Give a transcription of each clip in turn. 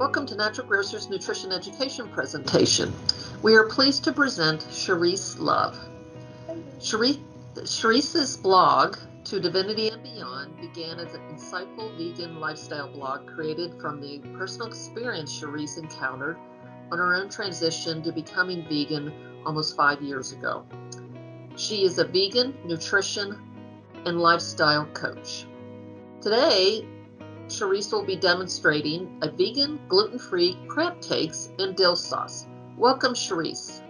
Welcome to Natural Grocer's Nutrition Education presentation. We are pleased to present Cherice Love. Cherice's blog, To Divinity and Beyond, began as an insightful vegan lifestyle blog created from the personal experience Cherice encountered on her own transition to becoming vegan almost 5 years ago. She is a vegan nutrition and lifestyle coach. Today, Cherice will be demonstrating a vegan gluten-free crab cakes and dill sauce. Welcome, Cherice.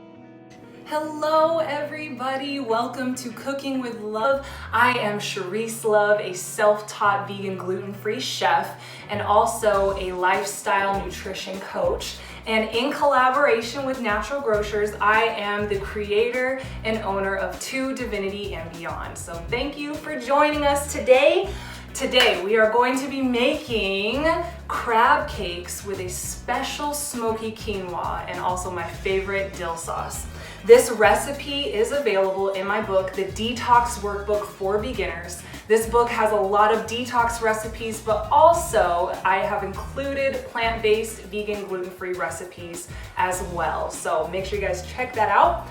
Hello everybody, welcome to Cooking with Love. I am Cherice Love, a self-taught vegan gluten-free chef and also a lifestyle nutrition coach. And in collaboration with Natural Grocers, I am the creator and owner of To Divinity and Beyond. So thank you for joining us today. Today we are going to be making crab cakes with a special smoky quinoa and also my favorite dill sauce. This recipe is available in my book, The Detox Workbook for Beginners. This book has a lot of detox recipes, but also I have included plant-based vegan gluten-free recipes as well. So make sure you guys check that out.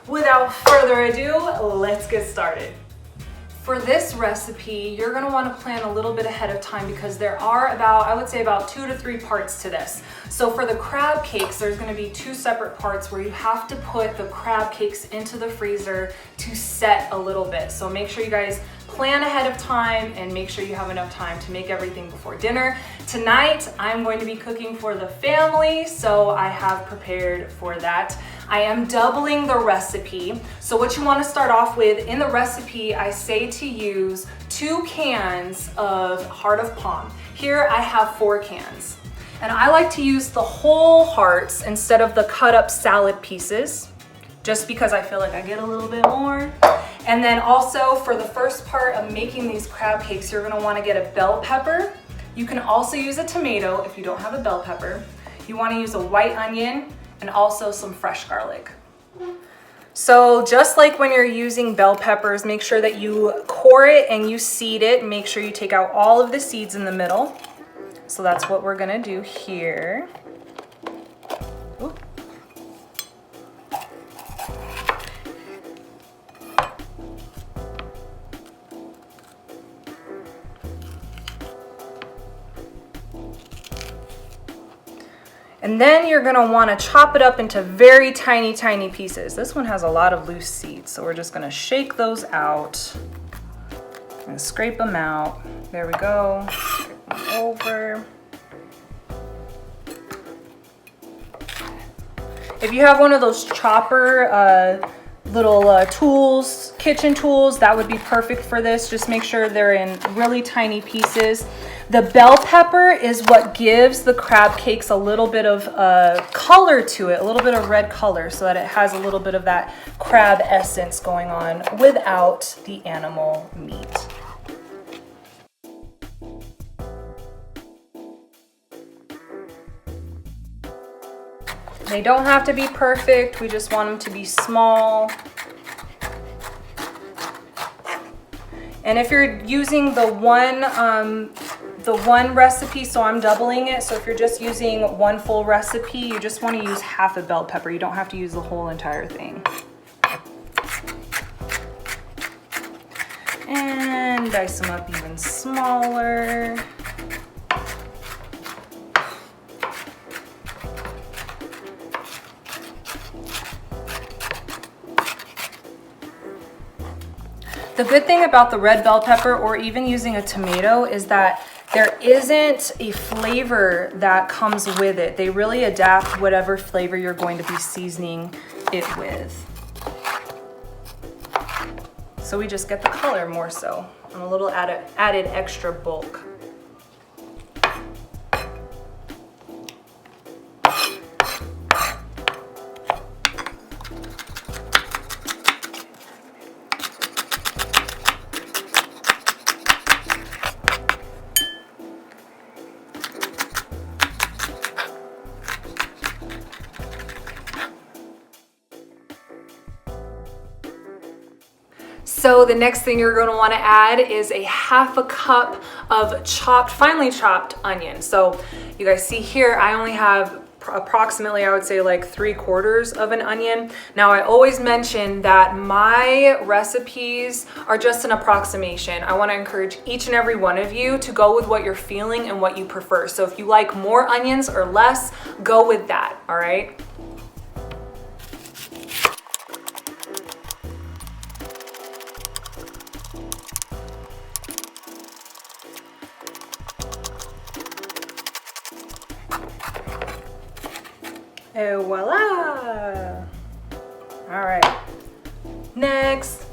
Without further ado, let's get started. For this recipe, you're gonna wanna plan a little bit ahead of time because there are I would say about 2 to 3 parts to this. So for the crab cakes, there's gonna be 2 separate parts where you have to put the crab cakes into the freezer to set a little bit. So make sure you guys plan ahead of time and make sure you have enough time to make everything before dinner. Tonight, I'm going to be cooking for the family, so I have prepared for that. I am doubling the recipe. So what you want to start off with, in the recipe, I say to use 2 cans of heart of palm. Here I have 4 cans. And I like to use the whole hearts instead of the cut up salad pieces, just because I feel like I get a little bit more. And then also for the first part of making these crab cakes, you're gonna wanna get a bell pepper. You can also use a tomato if you don't have a bell pepper. You wanna use a white onion and also some fresh garlic. So just like when you're using bell peppers, make sure that you core it and you seed it. Make sure you take out all of the seeds in the middle. So that's what we're gonna do here. Ooh. And then you're gonna wanna chop it up into very tiny, tiny pieces. This one has a lot of loose seeds, so we're just gonna shake those out and scrape them out. There we go. Scrape them over. If you have one of those chopper little tools, kitchen tools, that would be perfect for this. Just make sure they're in really tiny pieces. The bell pepper is what gives the crab cakes a little bit of color to it, a little bit of red color, so that it has a little bit of that crab essence going on without the animal meat. They don't have to be perfect, we just want them to be small. And if you're using the one recipe, so I'm doubling it, so if you're just using one full recipe, you just want to use half a bell pepper. You don't have to use the whole entire thing. And dice them up even smaller. The good thing about the red bell pepper or even using a tomato is that there isn't a flavor that comes with it. They really adapt whatever flavor you're going to be seasoning it with. So we just get the color more so and a little added extra bulk. So the next thing you're going to want to add is a half a cup of finely chopped onion. So you guys see here, I only have approximately, I would say like 3/4 of an onion. Now I always mention that my recipes are just an approximation. I want to encourage each and every one of you to go with what you're feeling and what you prefer. So if you like more onions or less, go with that, all right? And voila! All right, next,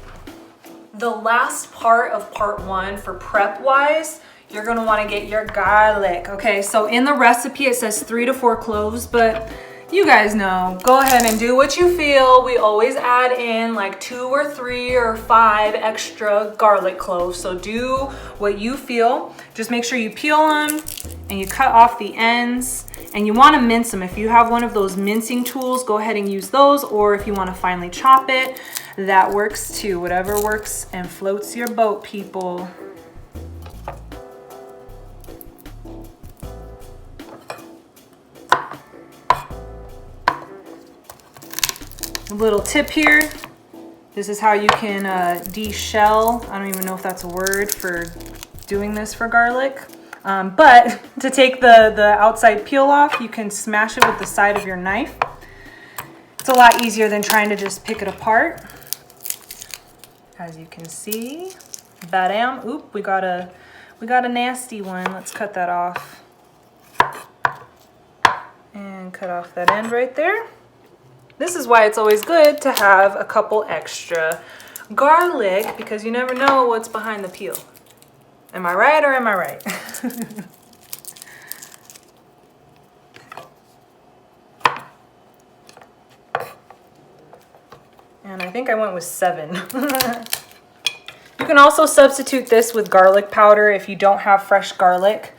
the last part of part 1 for prep wise, you're gonna wanna get your garlic. Okay, so in the recipe it says 3 to 4 cloves, but you guys know, go ahead and do what you feel. We always add in like 2 or 3 or 5 extra garlic cloves, so do what you feel. Just make sure you peel them and you cut off the ends, and you want to mince them. If you have one of those mincing tools, go ahead and use those, or if you want to finely chop it, that works too. Whatever works and floats your boat, people. A little tip here, this is how you can de-shell. I don't even know if that's a word for doing this for garlic. But to take the outside peel off, you can smash it with the side of your knife. It's a lot easier than trying to just pick it apart. As you can see, badam. Oop, we got a nasty one. Let's cut that off. And cut off that end right there. This is why it's always good to have a couple extra garlic, because you never know what's behind the peel. Am I right or am I right? And I think I went with 7. You can also substitute this with garlic powder if you don't have fresh garlic,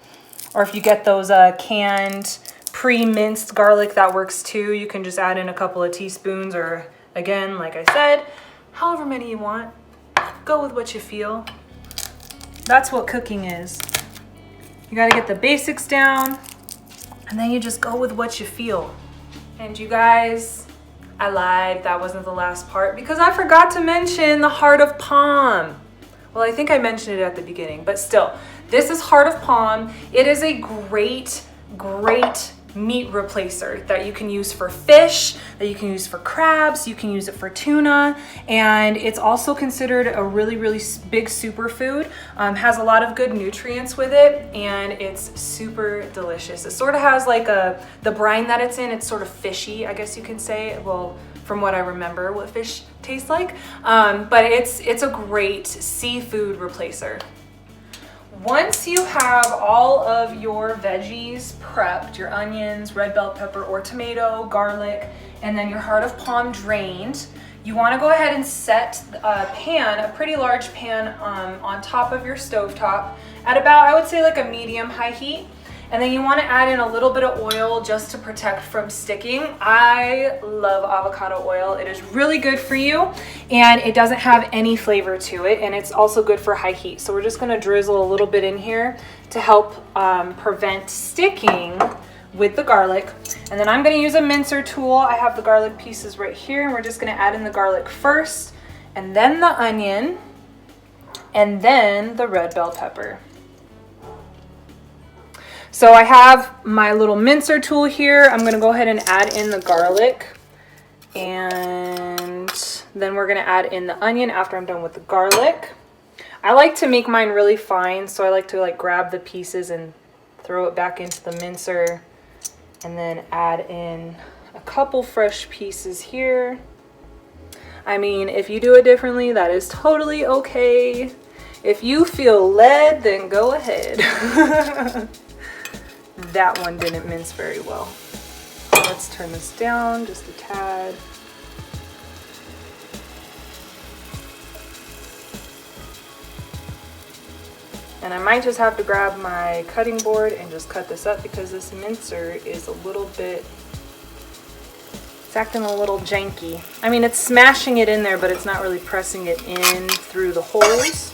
or if you get those canned pre-minced garlic, that works too. You can just add in a couple of teaspoons, or again, like I said, however many you want. Go with what you feel. That's what cooking is. You gotta get the basics down, and then you just go with what you feel. And you guys, I lied, that wasn't the last part, because I forgot to mention the heart of palm. Well, I think I mentioned it at the beginning, but still, this is heart of palm. It is a great meat replacer that you can use for fish, that you can use for crabs, you can use it for tuna, and it's also considered a really big superfood. Has a lot of good nutrients with it, and it's super delicious. It sort of has like the brine that it's in, it's sort of fishy, I guess you can say. Well, from what I remember what fish tastes like, but it's a great seafood replacer. Once you have all of your veggies prepped, your onions, red bell pepper or tomato, garlic, and then your heart of palm drained, you want to go ahead and set a pan, a pretty large pan, on top of your stovetop at about, I would say, like a medium-high heat. And then you want to add in a little bit of oil just to protect from sticking. I love avocado oil. It is really good for you, and it doesn't have any flavor to it, and it's also good for high heat. So we're just going to drizzle a little bit in here to help prevent sticking with the garlic. And then I'm going to use a mincer tool. I have the garlic pieces right here, and we're just going to add in the garlic first, and then the onion, and then the red bell pepper. So I have my little mincer tool here. I'm gonna go ahead and add in the garlic, and then we're gonna add in the onion after I'm done with the garlic. I like to make mine really fine, so I like to grab the pieces and throw it back into the mincer, and then add in a couple fresh pieces here. I mean, if you do it differently, that is totally okay. If you feel led, then go ahead. That one didn't mince very well. Let's turn this down just a tad. And I might just have to grab my cutting board and just cut this up, because this mincer is a little bit, it's It's acting a little janky. I mean, it's smashing it in there, but it's not really pressing it in through the holes.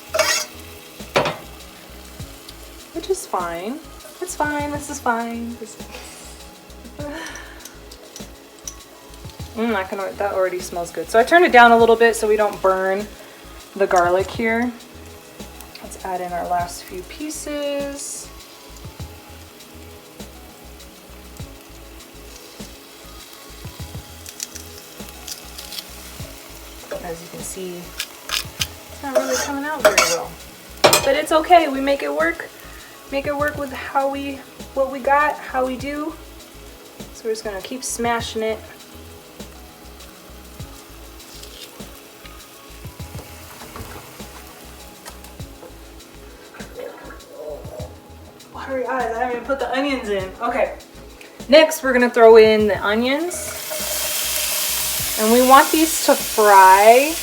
Which is fine. It's fine. This is fine. That already smells good. So I turned it down a little bit so we don't burn the garlic here. Let's add in our last few pieces. As you can see, it's not really coming out very well. But it's okay. We make it work. Make it work with what we got, how we do. So we're just gonna keep smashing it. Watery eyes, I haven't even put the onions in. Okay. Next, we're gonna throw in the onions. And we want these to fry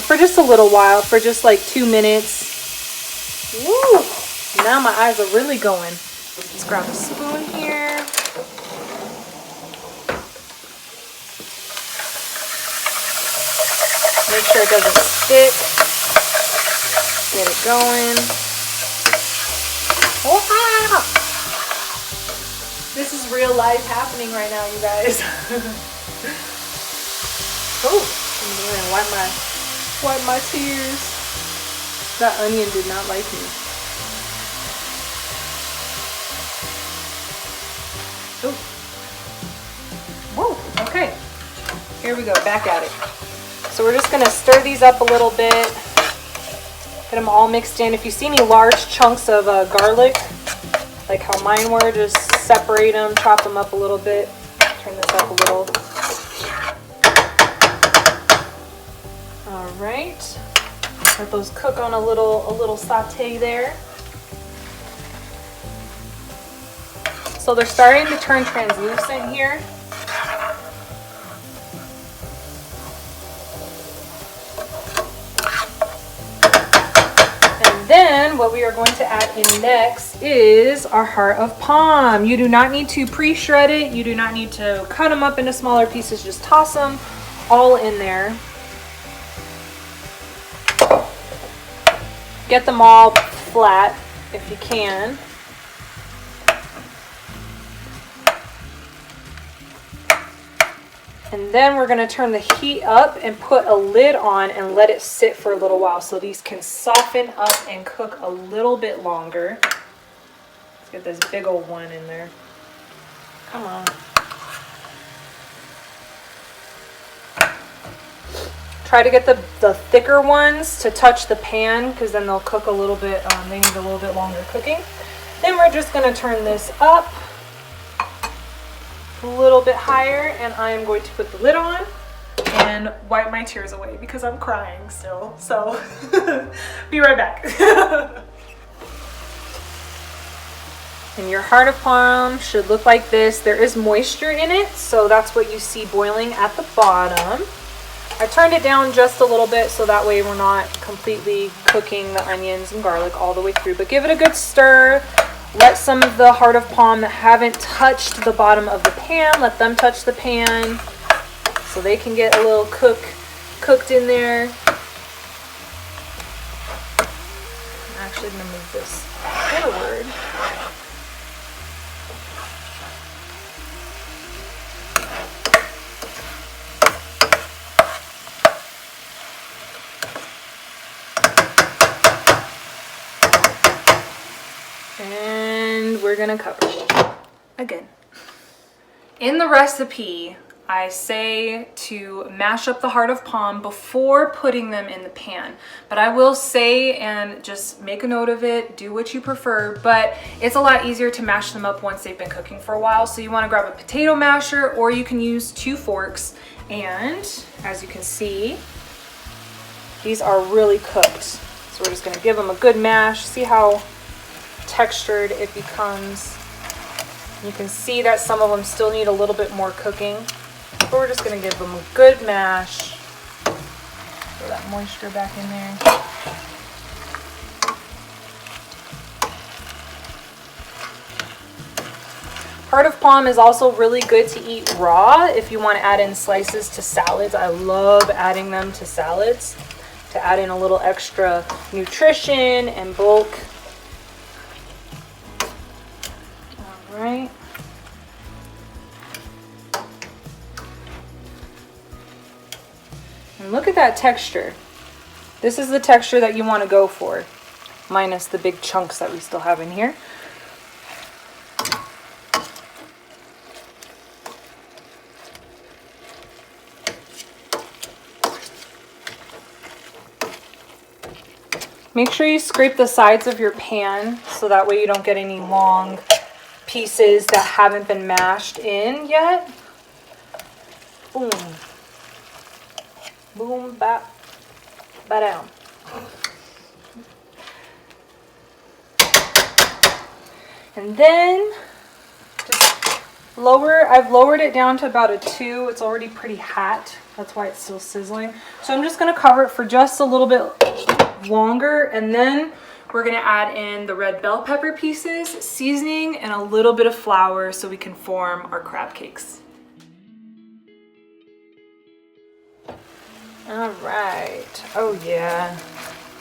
for just a little while, for just like 2 minutes. Woo! Now my eyes are really going. Let's grab a spoon here. Make sure it doesn't stick. Get it going. Wow! This is real life happening right now, you guys. Oh, I'm gonna wipe my tears. That onion did not like me. Oh. Whoa, okay. Here we go, back at it. So we're just gonna stir these up a little bit. Get them all mixed in. If you see any large chunks of garlic, like how mine were, just separate them, chop them up a little bit. Turn this up a little. All right. Let those cook on a little saute there. So they're starting to turn translucent here. And then what we are going to add in next is our heart of palm. You do not need to pre-shred it. You do not need to cut them up into smaller pieces. Just toss them all in there. Get them all flat if you can. And then we're going to turn the heat up and put a lid on and let it sit for a little while so these can soften up and cook a little bit longer. Let's get this big old one in there. Come on. Try to get the thicker ones to touch the pan because then they'll cook a little bit, they need a little bit longer cooking. Then we're just going to turn this up a little bit higher and I am going to put the lid on and wipe my tears away because I'm crying still. So be right back. And your heart of palm should look like this. There is moisture in it, so that's what you see boiling at the bottom. I turned it down just a little bit so that way we're not completely cooking the onions and garlic all the way through, but give it a good stir. Let some of the heart of palm that haven't touched the bottom of the pan, let them touch the pan so they can get a little cooked in there. I'm actually going to move this forward. And we're gonna cover it again. In the recipe, I say to mash up the heart of palm before putting them in the pan. But I will say, and just make a note of it, do what you prefer, but it's a lot easier to mash them up once they've been cooking for a while. So you wanna grab a potato masher or you can use 2 forks. And as you can see, these are really cooked. So we're just gonna give them a good mash. See how textured it becomes. You can see that some of them still need a little bit more cooking, but we're just going to give them a good mash. Throw that moisture back in there. Heart of palm is also really good to eat raw if you want to add in slices to salads. I love adding them to salads to add in a little extra nutrition and bulk. All right. And look at that texture. This is the texture that you want to go for, minus the big chunks that we still have in here. Make sure you scrape the sides of your pan so that way you don't get any long pieces that haven't been mashed in yet. Boom. Boom, bap, ba-down. And then just I've lowered it down to about a 2. It's already pretty hot. That's why it's still sizzling. So I'm just gonna cover it for just a little bit longer, and then we're gonna add in the red bell pepper pieces, seasoning, and a little bit of flour so we can form our crab cakes. All right, oh yeah,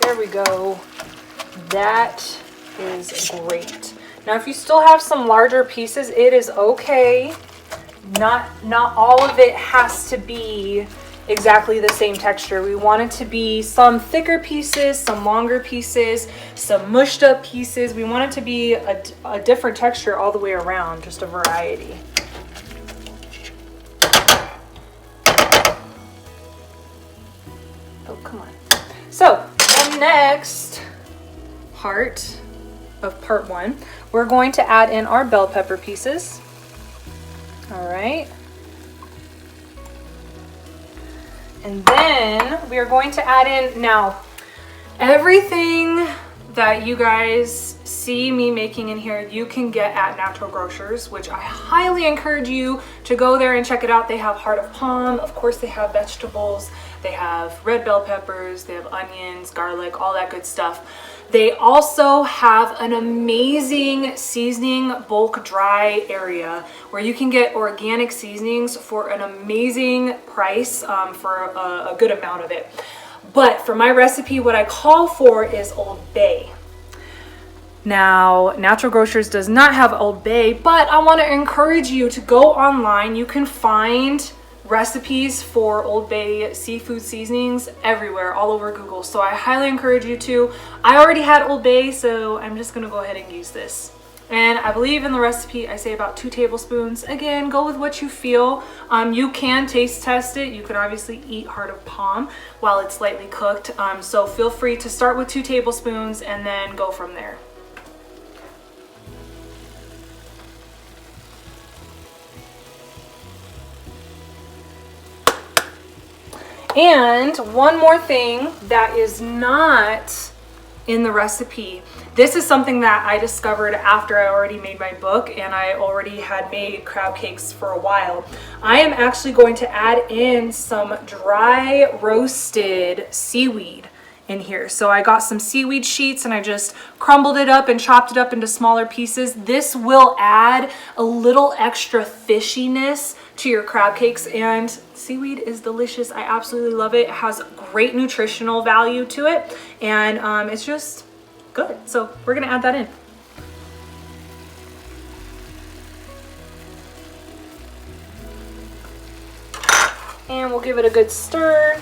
there we go. That is great. Now if you still have some larger pieces, it is okay. Not all of it has to be exactly the same texture. We want it to be some thicker pieces, some longer pieces, some mushed up pieces. We want it to be a different texture all the way around, just a variety. Oh, come on. So the next part of part 1, we're going to add in our bell pepper pieces. All right. And then we are going to add in, now, everything that you guys see me making in here, you can get at Natural Grocers, which I highly encourage you to go there and check it out. They have heart of palm. Of course, they have vegetables. They have red bell peppers. They have onions, garlic, all that good stuff. They also have an amazing seasoning bulk dry area where you can get organic seasonings for an amazing price for a good amount of it. But for my recipe, what I call for is Old Bay. Now, Natural Grocers does not have Old Bay, but I want to encourage you to go online. You can find recipes for Old Bay seafood seasonings everywhere, all over Google. So I highly encourage you to. I already had Old Bay, so I'm just gonna go ahead and use this. And I believe in the recipe, I say about 2 tablespoons. Again, go with what you feel. You can taste test it. You can obviously eat heart of palm while it's lightly cooked. So feel free to start with 2 tablespoons and then go from there. And one more thing that is not in the recipe. This is something that I discovered after I already made my book and I already had made crab cakes for a while. I am actually going to add in some dry roasted seaweed in here. So I got some seaweed sheets and I just crumbled it up and chopped it up into smaller pieces. This will add a little extra fishiness to your crab cakes, and seaweed is delicious. I absolutely love it. It has great nutritional value to it, and it's just good. So we're gonna add that in. And we'll give it a good stir.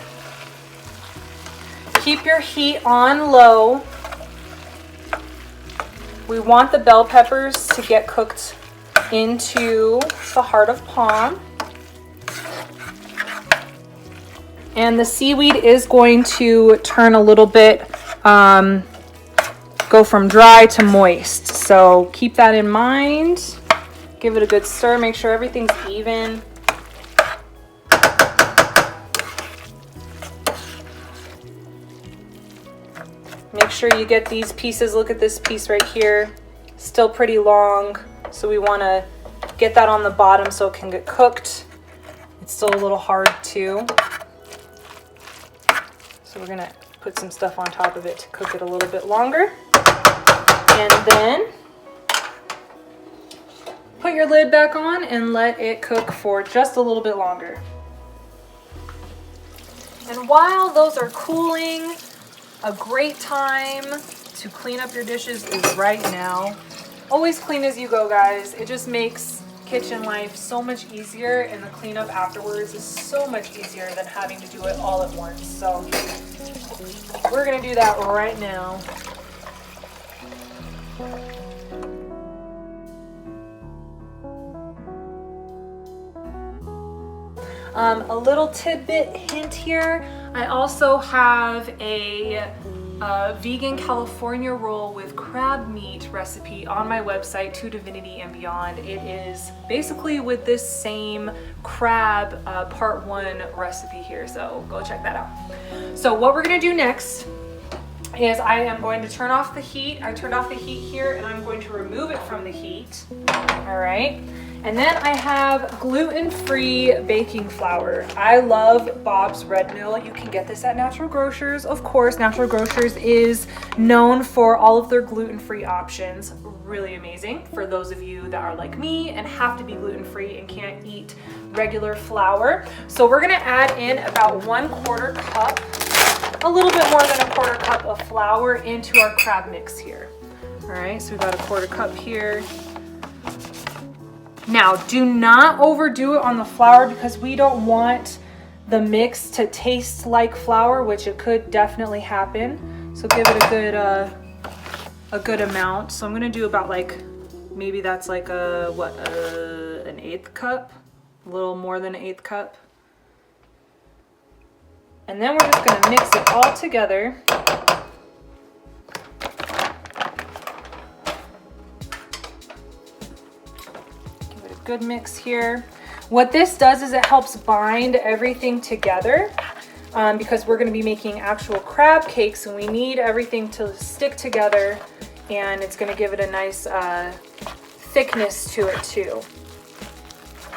Keep your heat on low. We want the bell peppers to get cooked into the heart of palm. And the seaweed is going to turn a little bit, go from dry to moist. So keep that in mind. Give it a good stir, make sure everything's even. Make sure you get these pieces. Look at this piece right here, still pretty long. So we want to get that on the bottom so it can get cooked. It's still a little hard too. So we're gonna put some stuff on top of it to cook it a little bit longer. And then put put your lid back on and let it cook for just a little bit longer. And while those are cooling, a great time to clean up your dishes is right now. Always clean as you go, guys. It just makes kitchen life so much easier, and the cleanup afterwards is so much easier than having to do it all at once. So we're gonna do that right now. A little tidbit hint here, I also have a vegan California roll with crab meat recipe on my website, To Divinity and Beyond. It is basically with this same crab part 1 recipe here, so go check that out. So what we're gonna do next is I am going to turn off the heat. I turned off the heat here, and I'm going to remove it from the heat. All right. And then I have gluten-free baking flour. I love Bob's Red Mill. You can get this at Natural Grocers. Of course, Natural Grocers is known for all of their gluten-free options. Really amazing for those of you that are like me and have to be gluten-free and can't eat regular flour. So we're gonna add in about 1/4 cup, a little bit more than 1/4 cup of flour into our crab mix here. All right, so we've got 1/4 cup here. Now, do not overdo it on the flour because we don't want the mix to taste like flour, which it could definitely happen. So give it a good amount. So I'm gonna do about like, maybe that's like an 1/8 cup, a little more than an 1/8 cup. And then we're just gonna mix it all together. Good mix here. What this does is it helps bind everything together because we're going to be making actual crab cakes, and we need everything to stick together, and it's going to give it a nice thickness to it too.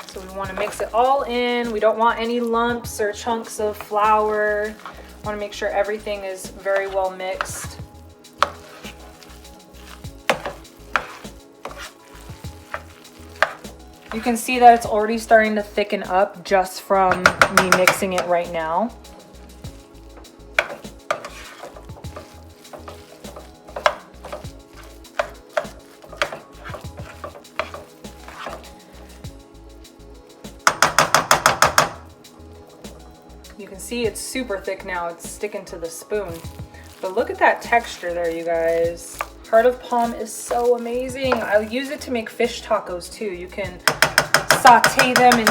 So we want to mix it all in. We don't want any lumps or chunks of flour. We want to make sure everything is very well mixed. You can see that it's already starting to thicken up just from me mixing it right now. You can see it's super thick now. It's sticking to the spoon. But look at that texture there, you guys. Heart of palm is so amazing. I use it to make fish tacos too. You can saute them in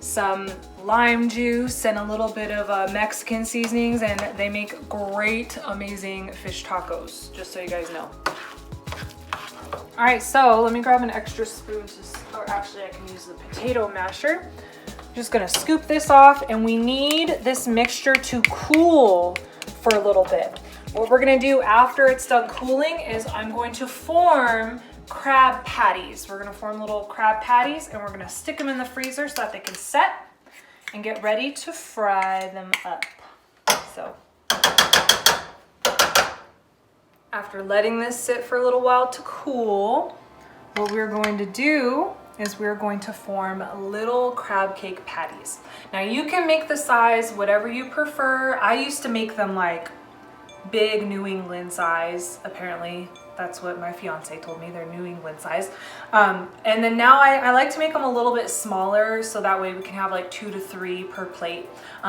some lime juice and a little bit of Mexican seasonings, and they make great, amazing fish tacos, just so you guys know. All right, so let me grab an extra spoon, or actually I can use the potato masher. I'm just gonna scoop this off, and we need this mixture to cool for a little bit. What we're gonna do after it's done cooling is I'm going to form crab patties. We're gonna form little crab patties, and we're gonna stick them in the freezer so that they can set and get ready to fry them up. So after letting this sit for a little while to cool, what we're going to do is we're going to form little crab cake patties. Now you can make the size whatever you prefer. I used to make them like big New England size. Apparently that's what my fiance told me, they're New England size. And then now I like to make them a little bit smaller, so that way we can have like 2 to 3 per plate.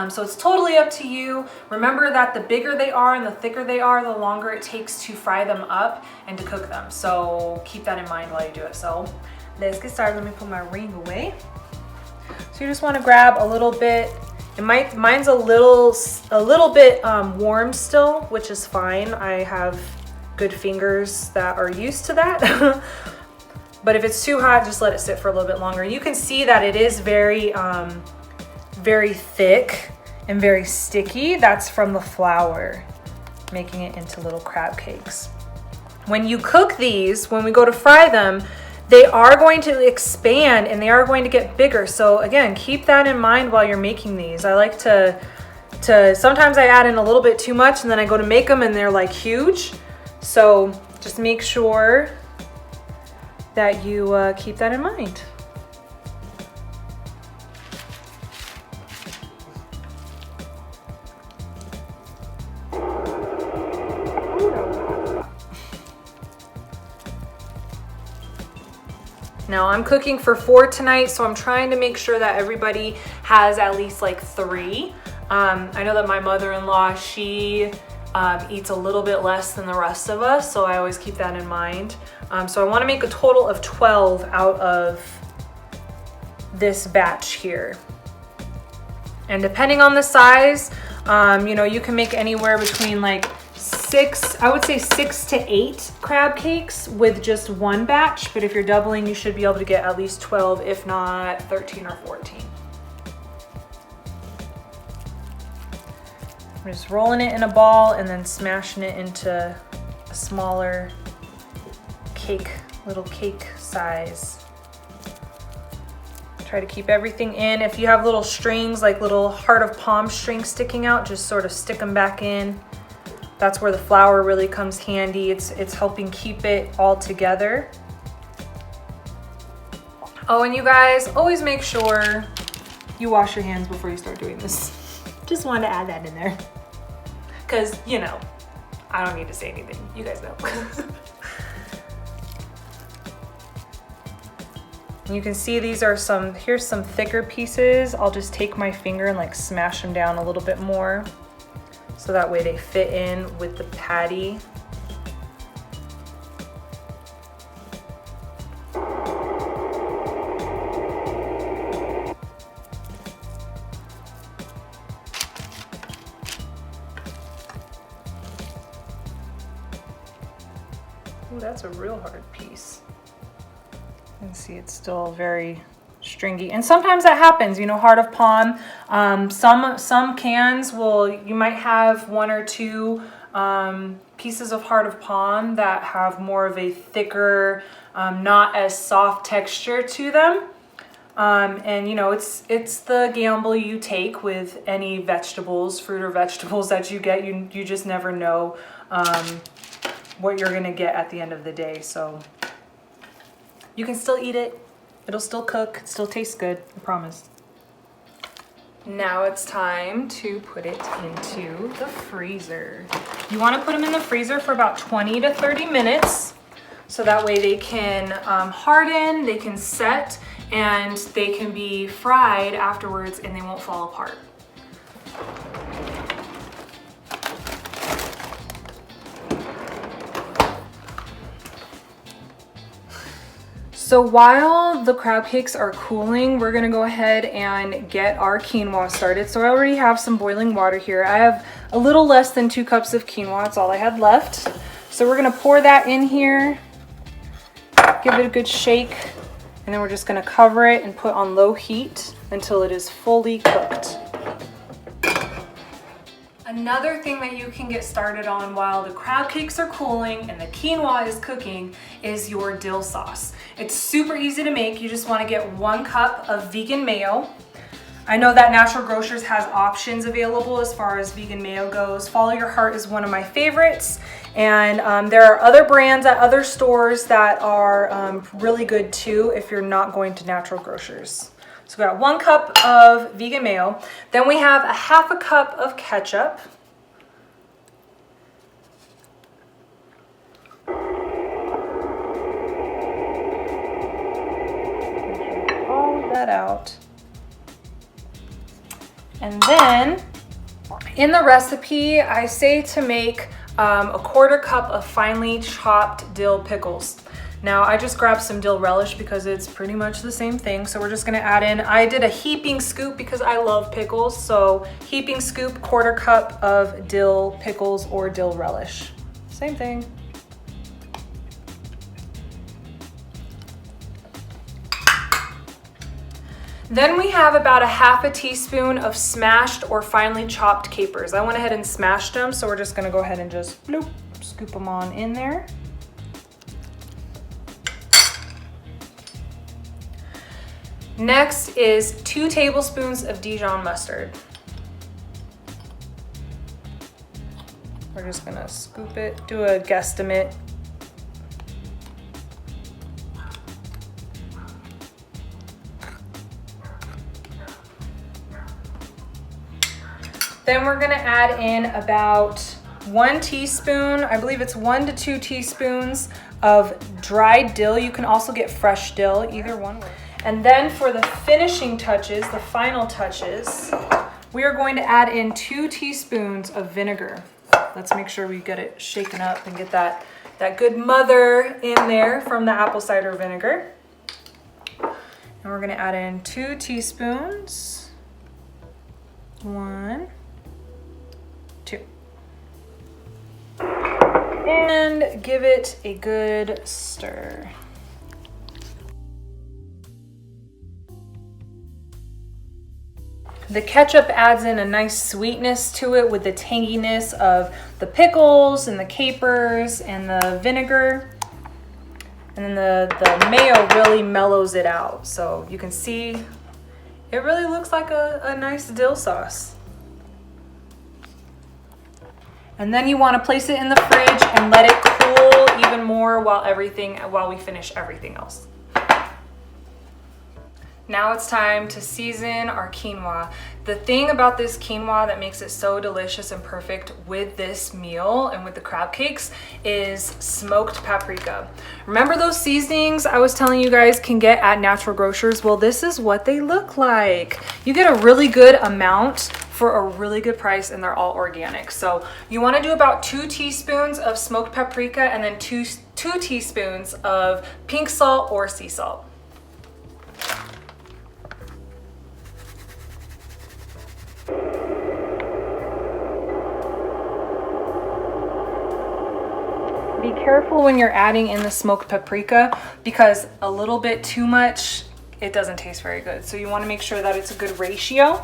So it's totally up to you. Remember that the bigger they are and the thicker they are, the longer it takes to fry them up and to cook them. So keep that in mind while you do it. So let's get started. Let me put my ring away. So you just want to grab a little bit. Mine's a little bit warm still, which is fine. I have good fingers that are used to that. But if it's too hot, just let it sit for a little bit longer. You can see that it is very thick and very sticky. That's from the flour, making it into little crab cakes. When you cook these, when we go to fry them, they are going to expand and they are going to get bigger. So again, keep that in mind while you're making these. I like to sometimes I add in a little bit too much, and then I go to make them and they're like huge. So just make sure that you keep that in mind. Now I'm cooking for 4 tonight, so I'm trying to make sure that everybody has at least like 3. I know that my mother-in-law, she eats a little bit less than the rest of us, so I always keep that in mind. So I want to make a total of 12 out of this batch here. And depending on the size, you know, you can make anywhere between like 6, I would say 6 to 8 crab cakes with just one batch, but if you're doubling, you should be able to get at least 12, if not 13 or 14. I'm just rolling it in a ball and then smashing it into a smaller cake, little cake size. Try to keep everything in. If you have little strings, like little heart of palm strings sticking out, just sort of stick them back in. That's where the flour really comes handy. It's helping keep it all together. Oh, and you guys, always make sure you wash your hands before you start doing this. Just wanted to add that in there. Because, you know, I don't need to say anything. You guys know. You can see these are here's some thicker pieces. I'll just take my finger and like smash them down a little bit more, so that way they fit in with the patty. Ooh, that's a real hard piece. You can see it's still very stringy, and sometimes that happens, you know, heart of palm. Some cans you might have 1 or 2 pieces of heart of palm that have more of a thicker, not as soft texture to them. And you know, it's the gamble you take with any vegetables, fruit or vegetables that you get. You just never know what you're gonna get at the end of the day. So you can still eat it. It'll still cook, it still tastes good, I promise. Now it's time to put it into the freezer. You want to put them in the freezer for about 20 to 30 minutes. So that way they can harden, they can set, and they can be fried afterwards and they won't fall apart. So while the crab cakes are cooling, we're gonna go ahead and get our quinoa started. So I already have some boiling water here. I have a little less than 2 cups of quinoa. That's all I had left. So we're gonna pour that in here, give it a good shake, and then we're just gonna cover it and put on low heat until it is fully cooked. Another thing that you can get started on while the crab cakes are cooling and the quinoa is cooking is your dill sauce. It's super easy to make. You just want to get 1 cup of vegan mayo. I know that Natural Grocers has options available as far as vegan mayo goes. Follow Your Heart is one of my favorites, and there are other brands at other stores that are really good too if you're not going to Natural Grocers. So we got 1 cup of vegan mayo. Then we have a 1/2 cup of ketchup. All that out. And then in the recipe, I say to make a 1/4 cup of finely chopped dill pickles. Now I just grabbed some dill relish because it's pretty much the same thing. So we're just gonna add in, I did a heaping scoop because I love pickles. So heaping scoop, 1/4 cup of dill pickles or dill relish. Same thing. Then we have about a 1/2 teaspoon of smashed or finely chopped capers. I went ahead and smashed them, so we're just gonna go ahead and just bloop, scoop them on in there. Next is 2 tablespoons of Dijon mustard. We're just gonna scoop it, do a guesstimate. Then we're gonna add in about 1 teaspoon, I believe it's 1 to 2 teaspoons of dried dill. You can also get fresh dill, either one. And then for the finishing touches, the final touches, we are going to add in 2 teaspoons of vinegar. Let's make sure we get it shaken up and get that good mother in there from the apple cider vinegar. And we're gonna add in 2 teaspoons. 1, 2. And give it a good stir. The ketchup adds in a nice sweetness to it with the tanginess of the pickles and the capers and the vinegar. And then the mayo really mellows it out. So you can see it really looks like a nice dill sauce. And then you want to place it in the fridge and let it cool even more while we finish everything else. Now it's time to season our quinoa. The thing about this quinoa that makes it so delicious and perfect with this meal and with the crab cakes is smoked paprika. Remember those seasonings I was telling you guys can get at natural grocers? Well, this is what they look like. You get a really good amount for a really good price, and they're all organic. So you want to do about 2 teaspoons of smoked paprika and then 2 teaspoons of pink salt or sea salt. Be careful when you're adding in the smoked paprika because a little bit too much, it doesn't taste very good. So you want to make sure that it's a good ratio.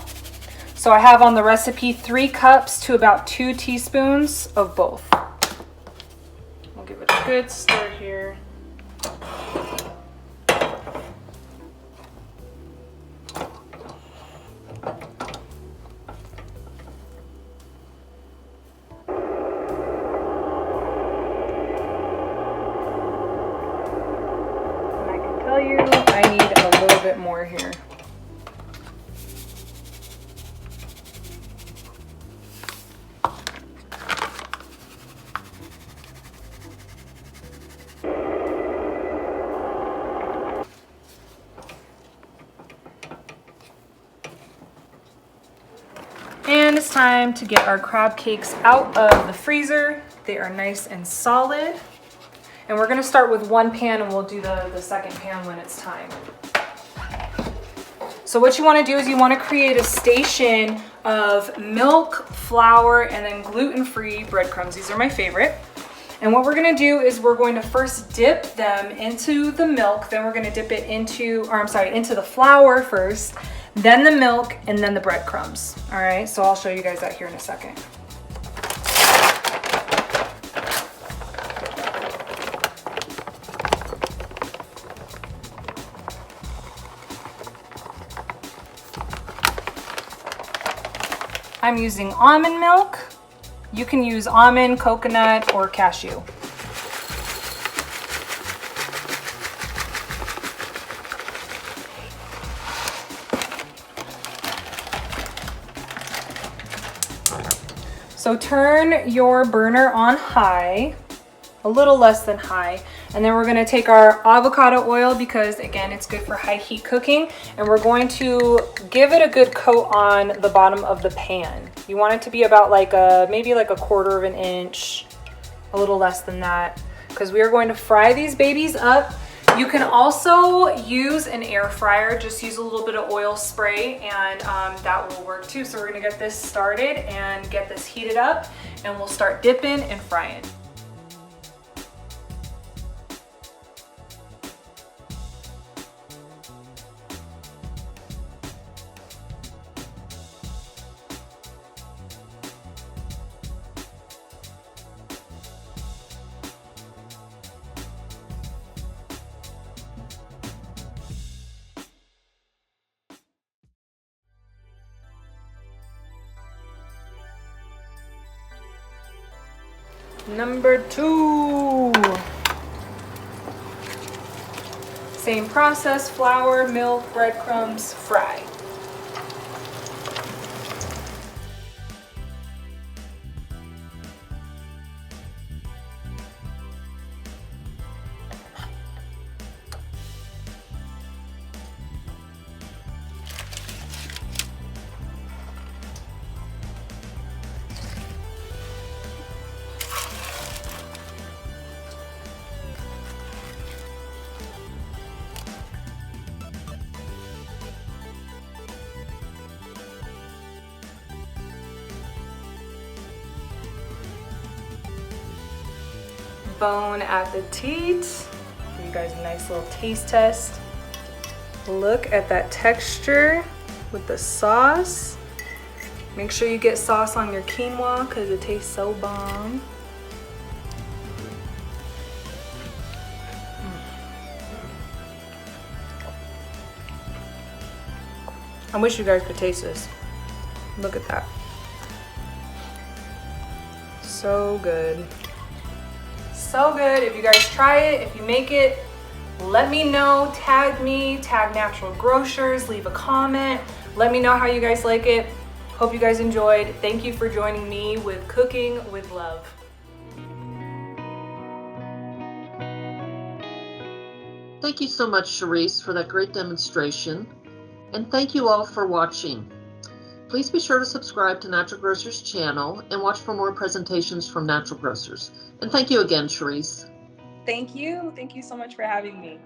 So I have on the recipe 3 cups to about 2 teaspoons of both. We'll give it a good stir here. I need a little bit more here. And it's time to get our crab cakes out of the freezer. They are nice and solid. And we're gonna start with 1 pan and we'll do the second pan when it's time. So what you wanna do is you wanna create a station of milk, flour, and then gluten-free breadcrumbs. These are my favorite. And what we're gonna do is we're going to first dip them into the milk, then we're gonna dip it into the flour first, then the milk, and then the breadcrumbs. All right, so I'll show you guys that here in a second. I'm using almond milk. You can use almond, coconut, or cashew. So turn your burner on high, a little less than high, and then we're gonna take our avocado oil because again, it's good for high heat cooking, and we're going to give it a good coat on the bottom of the pan. You want it to be about maybe like a 1/4 of an inch, a little less than that, because we are going to fry these babies up. You can also use an air fryer, just use a little bit of oil spray and that will work too. So we're gonna get this started and get this heated up and we'll start dipping and frying. Number 2. Same process, flour, milk, breadcrumbs, fry. bon appetit. Give you guys a nice little taste test. Look at that texture with the sauce. Make sure you get sauce on your quinoa because it tastes so bomb. I wish you guys could taste this. Look at that. So good. So good. If you guys try it, if you make it, let me know. Tag me, tag Natural Grocers, leave a comment. Let me know how you guys like it. Hope you guys enjoyed. Thank you for joining me with Cooking with Love. Thank you so much, Cherice, for that great demonstration. And thank you all for watching. Please be sure to subscribe to Natural Grocers channel and watch for more presentations from Natural Grocers. And thank you again, Cherice. Thank you. Thank you so much for having me.